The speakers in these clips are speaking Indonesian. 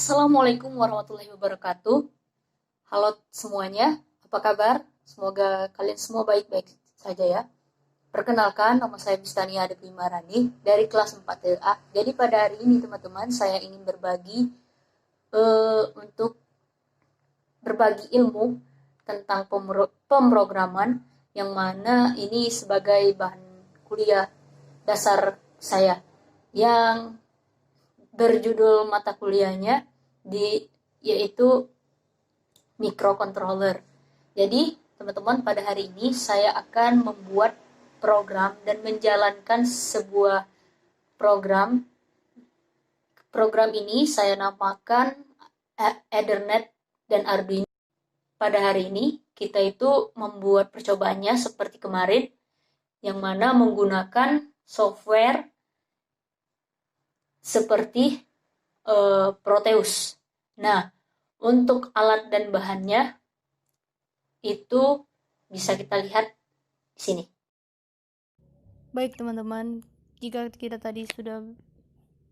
Assalamualaikum warahmatullahi wabarakatuh. Halo semuanya, apa kabar? Semoga kalian semua baik-baik saja ya. Perkenalkan, nama saya Bistania Adepimarani dari kelas 4A. Jadi pada hari ini teman-teman, saya ingin untuk berbagi ilmu tentang pemrograman, yang mana ini sebagai bahan kuliah dasar saya yang berjudul mata kuliahnya yaitu microcontroller. Jadi, teman-teman, pada hari ini saya akan membuat program dan menjalankan sebuah program. Program ini saya namakan Ethernet dan Arduino. Pada hari ini kita itu membuat percobaannya seperti kemarin, yang mana menggunakan software seperti Proteus. Nah, untuk alat dan bahannya itu bisa kita lihat di sini. Baik teman-teman, jika kita tadi sudah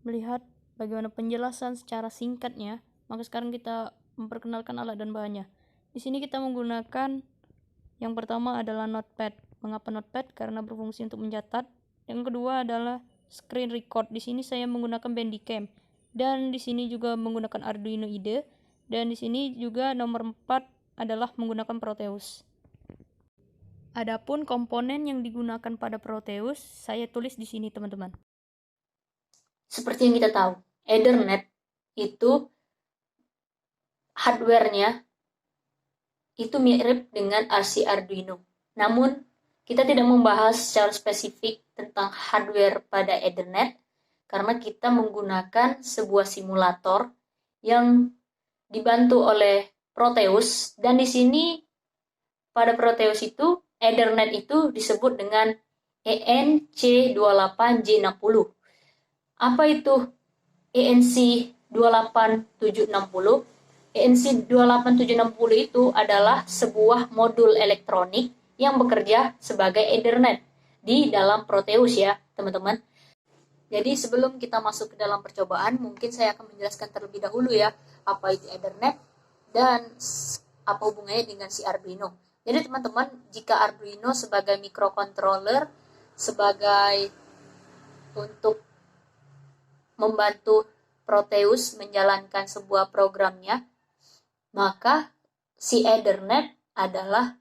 melihat bagaimana penjelasan secara singkatnya, maka sekarang kita memperkenalkan alat dan bahannya. Di sini kita menggunakan yang pertama adalah notepad. Mengapa notepad? Karena berfungsi untuk mencatat. Yang kedua adalah screen record. Di sini saya menggunakan Bandicam. Dan di sini juga menggunakan Arduino IDE. Dan di sini juga nomor 4 adalah menggunakan Proteus. Adapun komponen yang digunakan pada Proteus, saya tulis di sini teman-teman. Seperti yang kita tahu, Ethernet itu hardware-nya itu mirip dengan RC Arduino. Namun, kita tidak membahas secara spesifik tentang hardware pada Ethernet karena kita menggunakan sebuah simulator yang dibantu oleh Proteus, dan di sini pada Proteus itu Ethernet itu disebut dengan ENC28J60. Apa itu ENC28760? ENC28760 itu adalah sebuah modul elektronik yang bekerja sebagai Ethernet di dalam Proteus ya, teman-teman. Jadi sebelum kita masuk ke dalam percobaan, mungkin saya akan menjelaskan terlebih dahulu ya, apa itu Ethernet dan apa hubungannya dengan si Arduino. Jadi teman-teman, jika Arduino sebagai microcontroller, sebagai untuk membantu Proteus menjalankan sebuah programnya, maka si Ethernet adalah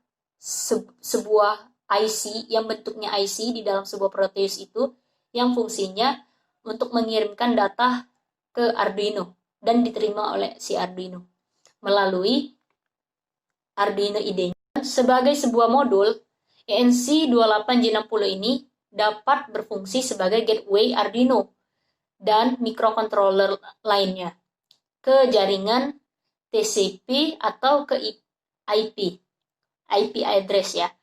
sebuah IC yang bentuknya IC di dalam sebuah Proteus itu, yang fungsinya untuk mengirimkan data ke Arduino dan diterima oleh si Arduino melalui Arduino IDE. Sebagai sebuah modul, ENC28J60 ini dapat berfungsi sebagai gateway Arduino dan microcontroller lainnya ke jaringan TCP atau ke IP address ya.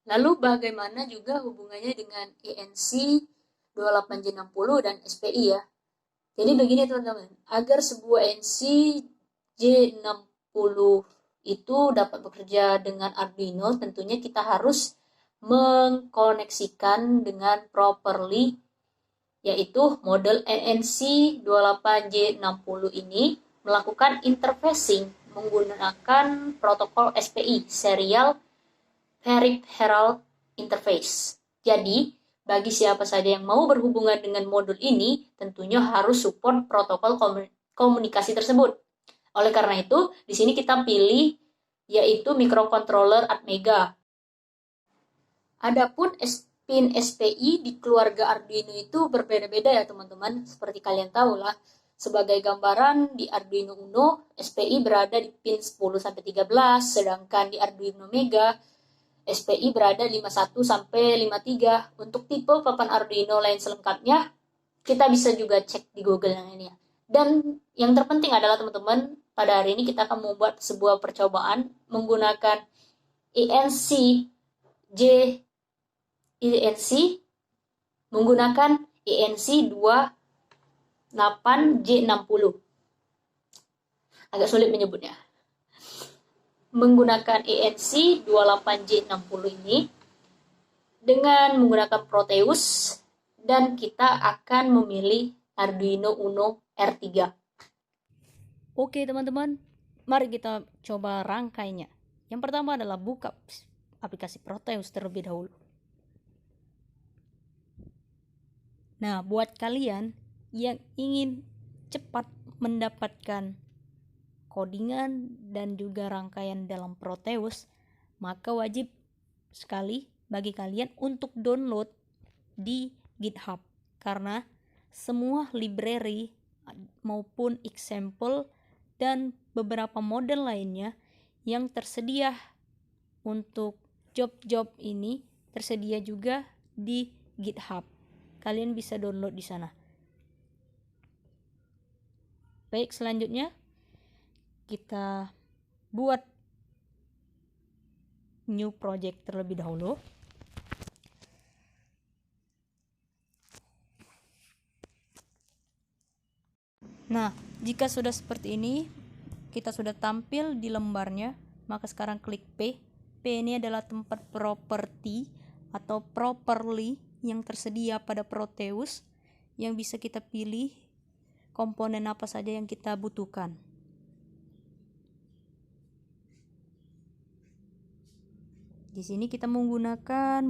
Lalu bagaimana juga hubungannya dengan ENC28J60 dan SPI ya? Jadi begini teman-teman, agar sebuah ENC J60 itu dapat bekerja dengan Arduino, tentunya kita harus mengkoneksikan dengan properly, yaitu model ENC28J60 ini melakukan interfacing menggunakan protokol SPI, Serial Peripheral Interface. Jadi, bagi siapa saja yang mau berhubungan dengan modul ini, tentunya harus support protokol komunikasi tersebut. Oleh karena itu, di sini kita pilih yaitu microcontroller Atmega. Adapun pin SPI di keluarga Arduino itu berbeda-beda ya teman-teman. Seperti kalian tahu lah, sebagai gambaran di Arduino Uno, SPI berada di pin 10-13, sedangkan di Arduino Mega, SPI berada 51 sampai 53. Untuk tipe papan Arduino lain selengkapnya, kita bisa juga cek di Google yang ini ya. Dan yang terpenting adalah teman-teman, pada hari ini kita akan membuat sebuah percobaan menggunakan menggunakan ENC28J60. Agak sulit menyebutnya. Menggunakan ENC28J60 ini dengan menggunakan Proteus, dan kita akan memilih Arduino Uno R3. Oke teman-teman, mari kita coba rangkainya. Yang pertama adalah buka aplikasi Proteus terlebih dahulu. Nah, buat kalian yang ingin cepat mendapatkan codingan dan juga rangkaian dalam Proteus, maka wajib sekali bagi kalian untuk download di GitHub, karena semua library maupun example dan beberapa model lainnya yang tersedia untuk job-job ini tersedia juga di GitHub. Kalian bisa download di sana. Baik, selanjutnya kita buat new project terlebih dahulu. Nah, jika sudah seperti ini, kita sudah tampil di lembarnya, maka sekarang klik P. P ini adalah tempat property atau properly yang tersedia pada Proteus, yang bisa kita pilih komponen apa saja yang kita butuhkan. Di sini kita membutuhkan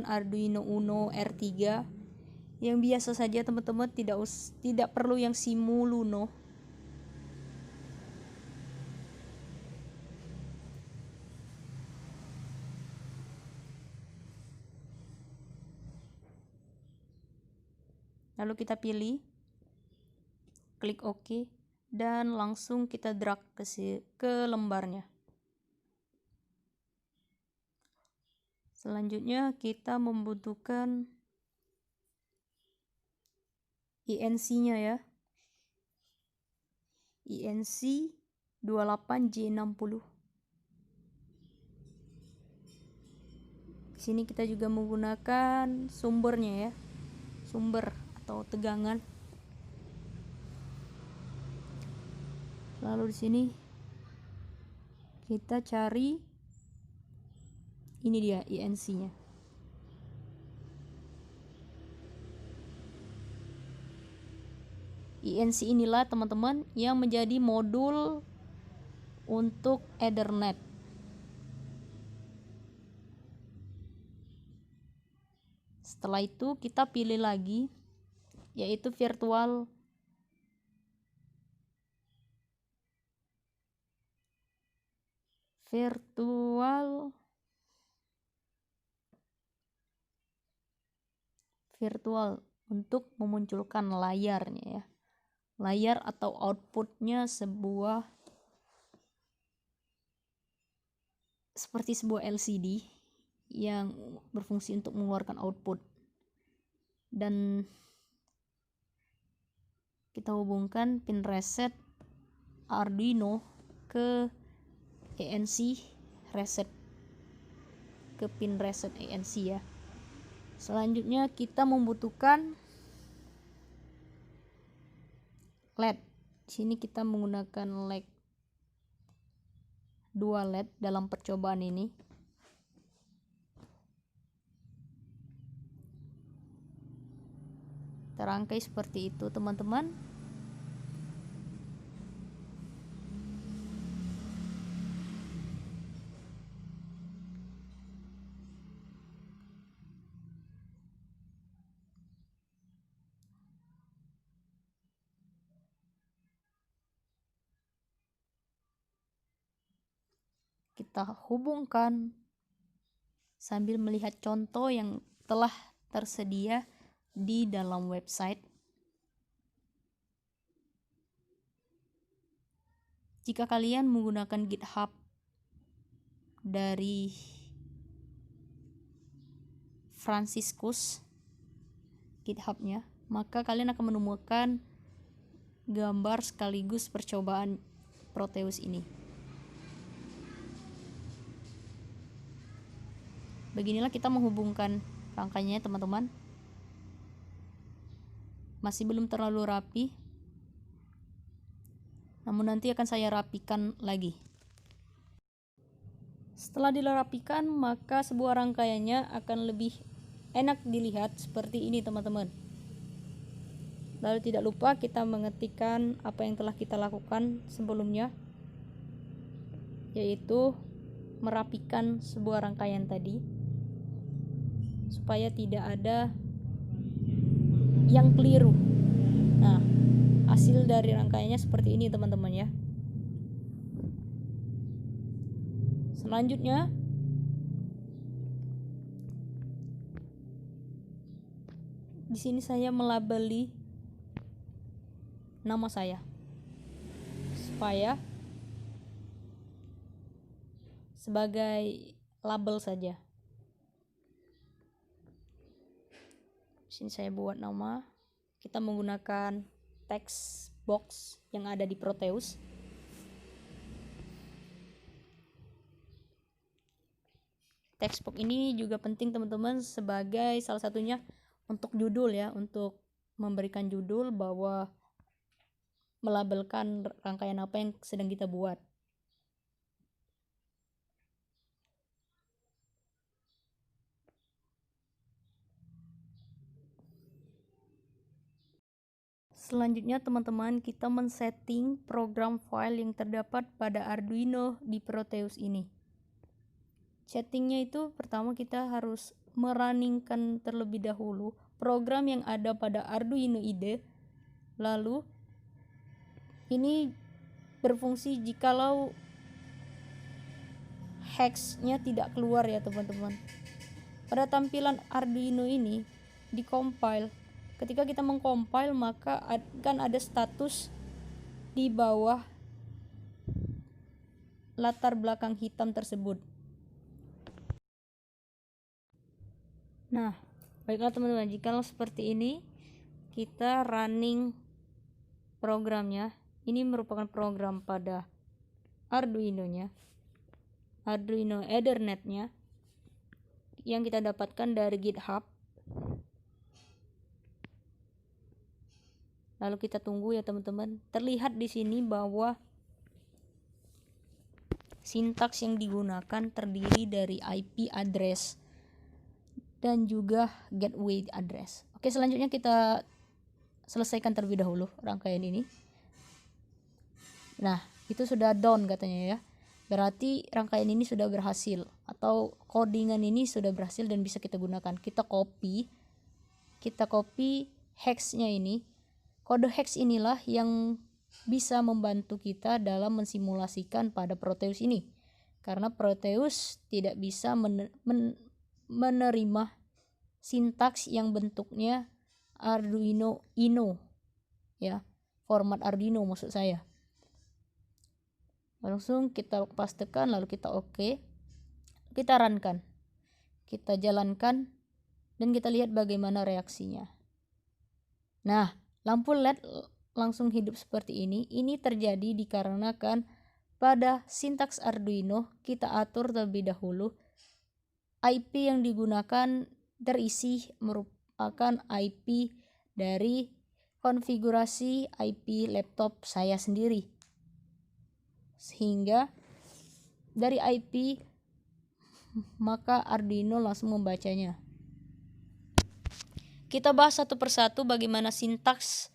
Arduino Uno R3 yang biasa saja teman-teman, tidak perlu yang Simuluno. Lalu kita pilih, klik OK, dan langsung kita drag ke lembarnya. Selanjutnya kita membutuhkan INC-nya ya. INC 28J60. Di sini kita juga menggunakan sumbernya ya. Sumber atau tegangan. Lalu di sini kita cari, ini dia INC-nya. INC inilah teman-teman yang menjadi modul untuk Ethernet. Setelah itu kita pilih lagi, yaitu virtual untuk memunculkan layarnya ya. Layar atau outputnya seperti sebuah LCD yang berfungsi untuk mengeluarkan output. Dan kita hubungkan pin reset Arduino ke ANC reset, ke pin reset ANC ya. Selanjutnya kita membutuhkan LED. Di sini kita menggunakan LED, 2 LED dalam percobaan ini. Terangkai seperti itu teman-teman. Kita hubungkan sambil melihat contoh yang telah tersedia di dalam website. Jika kalian menggunakan GitHub dari Franciscus GitHub-nya, maka kalian akan menemukan gambar sekaligus percobaan Proteus ini. Beginilah kita menghubungkan rangkaiannya teman-teman. Masih belum terlalu rapi, namun nanti akan saya rapikan lagi. Setelah dirapikan, maka sebuah rangkaiannya akan lebih enak dilihat seperti ini teman-teman. Lalu tidak lupa kita mengetikkan apa yang telah kita lakukan sebelumnya, yaitu merapikan sebuah rangkaian tadi supaya tidak ada yang keliru. Nah, hasil dari rangkaiannya seperti ini teman-teman ya. Selanjutnya di sini saya melabeli nama saya supaya sebagai label saja. Di sini saya buat nama. Kita menggunakan text box yang ada di Proteus. Text box ini juga penting teman-teman sebagai salah satunya untuk judul ya, untuk memberikan judul bahwa melabelkan rangkaian apa yang sedang kita buat. Selanjutnya teman-teman, kita men-setting program file yang terdapat pada Arduino di Proteus ini. Settingnya itu pertama kita harus merunningkan terlebih dahulu program yang ada pada Arduino IDE. Lalu ini berfungsi jikalau hexnya tidak keluar ya teman-teman. Pada tampilan Arduino ini di compile, ketika kita mengcompile maka akan ada status di bawah latar belakang hitam tersebut. Nah, baiklah teman-teman, jikalau seperti ini kita running programnya. Ini merupakan program pada Arduino-nya, Arduino Ethernet-nya yang kita dapatkan dari GitHub. Lalu kita tunggu ya teman-teman. Terlihat di sini bahwa sintaks yang digunakan terdiri dari IP address dan juga gateway address. Oke, selanjutnya kita selesaikan terlebih dahulu rangkaian ini. Nah, itu sudah done katanya ya. Berarti rangkaian ini sudah berhasil atau codingan ini sudah berhasil dan bisa kita gunakan. Kita copy hexnya ini. Kode hex inilah yang bisa membantu kita dalam mensimulasikan pada Proteus ini. Karena Proteus tidak bisa menerima sintaks yang bentuknya Arduino Uno ya, format Arduino maksud saya. Langsung kita pastekan, lalu kita oke, kita runkan, kita jalankan, dan kita lihat bagaimana reaksinya. Nah, lampu LED langsung hidup seperti ini. Ini terjadi dikarenakan pada sintaks Arduino kita atur terlebih dahulu IP yang digunakan terisi merupakan IP dari konfigurasi IP laptop saya sendiri, sehingga dari IP maka Arduino langsung membacanya. Kita bahas satu persatu bagaimana sintaks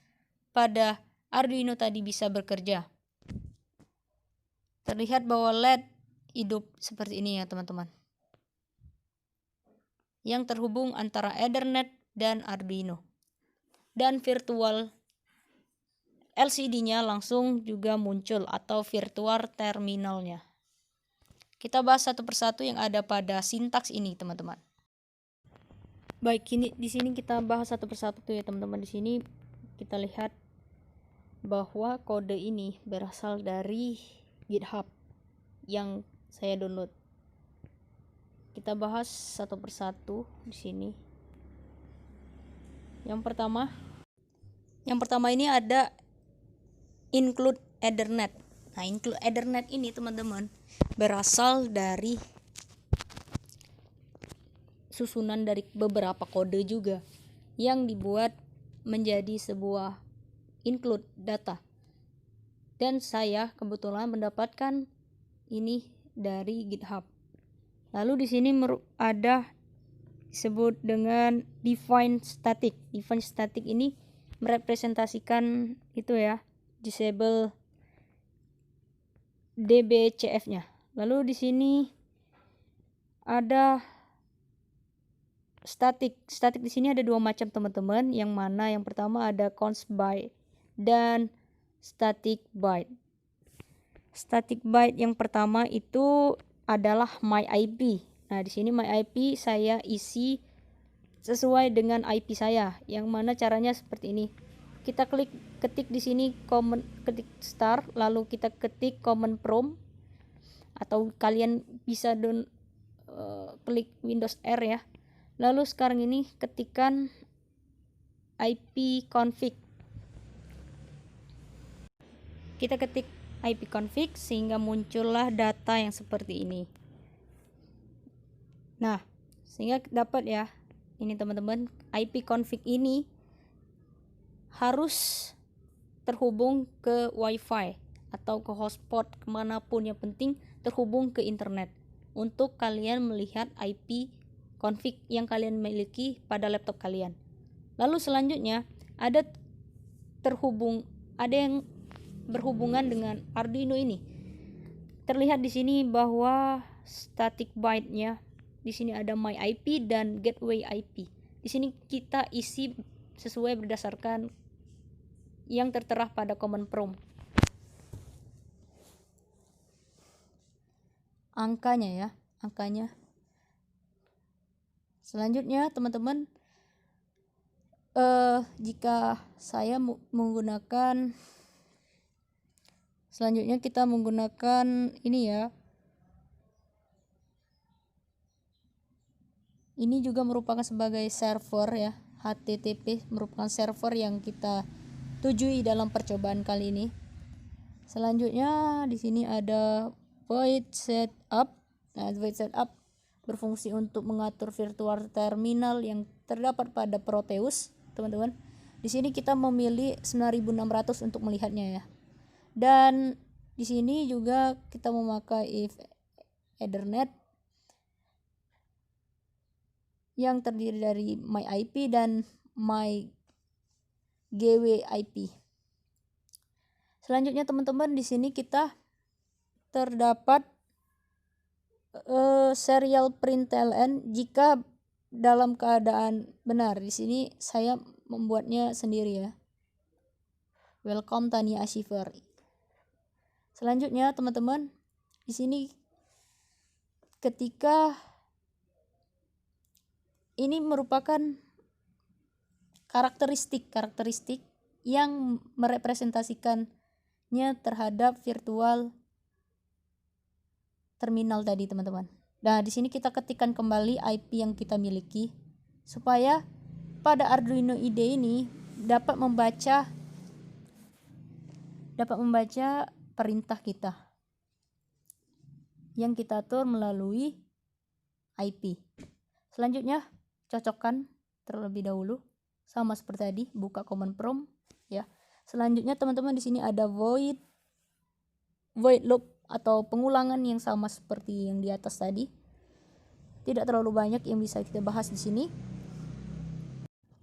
pada Arduino tadi bisa bekerja. Terlihat bahwa LED hidup seperti ini ya teman-teman, yang terhubung antara Ethernet dan Arduino. Dan virtual LCD-nya langsung juga muncul atau virtual terminalnya. Kita bahas satu persatu yang ada pada sintaks ini teman-teman. Baik, di sini kita bahas satu persatu tuh ya teman-teman. Di sini kita lihat bahwa kode ini berasal dari GitHub yang saya download. Kita bahas satu persatu di sini. Yang pertama ini ada include Ethernet. Nah, include Ethernet ini teman-teman berasal dari susunan dari beberapa kode juga yang dibuat menjadi sebuah include data. Dan saya kebetulan mendapatkan ini dari GitHub. Lalu di sini ada disebut dengan define static. Define static ini merepresentasikan itu ya, disable DBCF-nya. Lalu di sini ada static. Static di sini ada dua macam teman-teman. Yang mana yang pertama ada const byte dan static byte. Static byte yang pertama itu adalah my IP. Nah, di sini my IP saya isi sesuai dengan IP saya. Yang mana caranya seperti ini. Kita ketik di sini ketik start, lalu kita ketik command prompt, atau kalian bisa klik Windows R ya. Lalu sekarang ini ketikkan ipconfig. Kita ketik ipconfig sehingga muncullah data yang seperti ini. Nah, sehingga dapat ya, ini teman-teman, ipconfig ini harus terhubung ke wifi atau ke hotspot kemanapun, yang penting terhubung ke internet untuk kalian melihat IP config yang kalian miliki pada laptop kalian. Lalu selanjutnya ada yang berhubungan dengan Arduino ini. Terlihat di sini bahwa static byte-nya di sini ada my IP dan gateway IP. Di sini kita isi sesuai berdasarkan yang tertera pada command prompt. Angkanya. Selanjutnya teman-teman, jika saya menggunakan, selanjutnya kita menggunakan ini ya. Ini juga merupakan sebagai server ya. HTTP merupakan server yang kita tujui dalam percobaan kali ini. Selanjutnya di sini ada void setup. Nah, void setup berfungsi untuk mengatur virtual terminal yang terdapat pada Proteus, teman-teman. Di sini kita memilih 9600 untuk melihatnya ya. Dan di sini juga kita memakai if Ethernet yang terdiri dari my IP dan my GWIP. Selanjutnya teman-teman, di sini kita terdapat serial println jika dalam keadaan benar. Di sini saya membuatnya sendiri ya. Welcome Tania Achiever. Selanjutnya teman-teman, di sini ketika ini merupakan karakteristik yang merepresentasikannya terhadap virtual terminal tadi, teman-teman. Nah, di sini kita ketikkan kembali IP yang kita miliki supaya pada Arduino IDE ini dapat membaca perintah kita yang kita atur melalui IP. Selanjutnya cocokkan terlebih dahulu sama seperti tadi, buka command prompt ya. Selanjutnya teman-teman, di sini ada void loop atau pengulangan yang sama seperti yang di atas tadi. Tidak terlalu banyak yang bisa kita bahas di sini.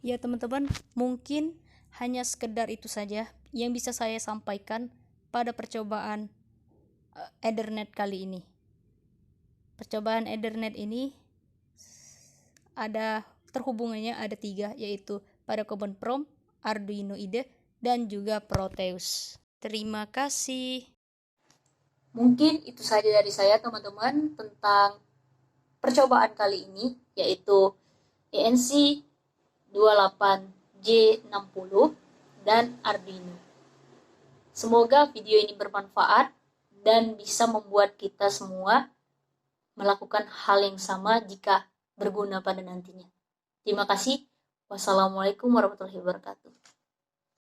Ya teman-teman, mungkin hanya sekedar itu saja yang bisa saya sampaikan pada percobaan Ethernet kali ini. Percobaan Ethernet ini ada terhubungannya ada 3, yaitu pada command prompt, Arduino IDE, dan juga Proteus. Terima kasih. Mungkin itu saja dari saya teman-teman tentang percobaan kali ini, yaitu ENC 28J60 dan Arduino. Semoga video ini bermanfaat dan bisa membuat kita semua melakukan hal yang sama jika berguna pada nantinya. Terima kasih. Wassalamualaikum warahmatullahi wabarakatuh.